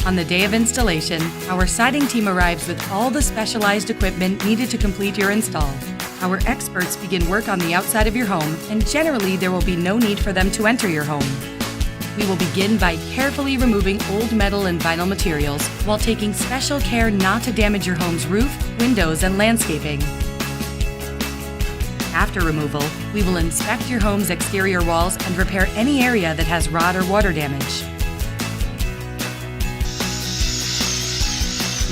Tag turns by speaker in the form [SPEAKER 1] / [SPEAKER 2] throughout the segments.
[SPEAKER 1] On the day of installation, our siding team arrives with all the specialized equipment needed to complete your install. Our experts begin work on the outside of your home, and generally there will be no need for them to enter your home. We will begin by carefully removing old metal and vinyl materials while taking special care not to damage your home's roof, windows, and landscaping. After removal, we will inspect your home's exterior walls and repair any area that has rot or water damage.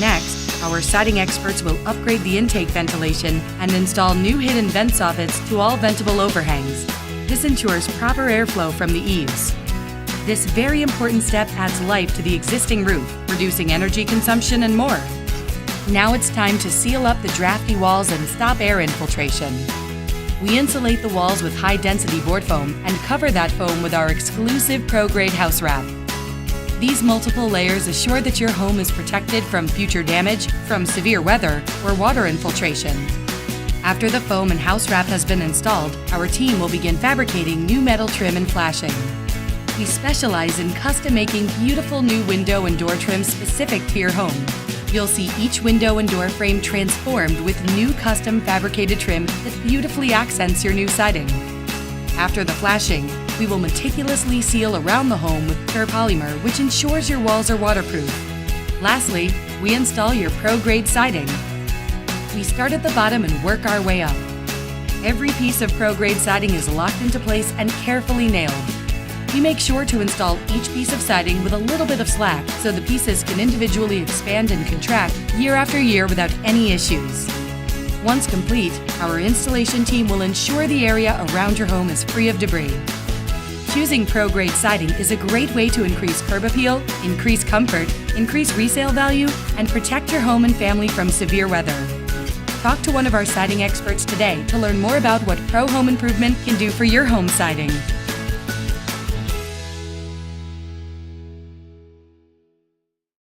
[SPEAKER 1] Next, our siding experts will upgrade the intake ventilation and install new hidden vent soffits to all ventable overhangs. This ensures proper airflow from the eaves. This very important step adds life to the existing roof, reducing energy consumption and more. Now it's time to seal up the drafty walls and stop air infiltration. We insulate the walls with high-density board foam and cover that foam with our exclusive pro-grade house wrap. These multiple layers assure that your home is protected from future damage, from severe weather, or water infiltration. After the foam and house wrap has been installed, our team will begin fabricating new metal trim and flashing. We specialize in custom-making beautiful new window and door trim specific to your home. You'll see each window and door frame transformed with new custom fabricated trim that beautifully accents your new siding. After the flashing, we will meticulously seal around the home with pure polymer, which ensures your walls are waterproof. Lastly, we install your pro-grade siding. We start at the bottom and work our way up. Every piece of pro-grade siding is locked into place and carefully nailed. We make sure to install each piece of siding with a little bit of slack so the pieces can individually expand and contract year after year without any issues. Once complete, our installation team will ensure the area around your home is free of debris. Choosing pro-grade siding is a great way to increase curb appeal, increase comfort, increase resale value, and protect your home and family from severe weather. Talk to one of our siding experts today to learn more about what Pro Home Improvement can do for your home siding.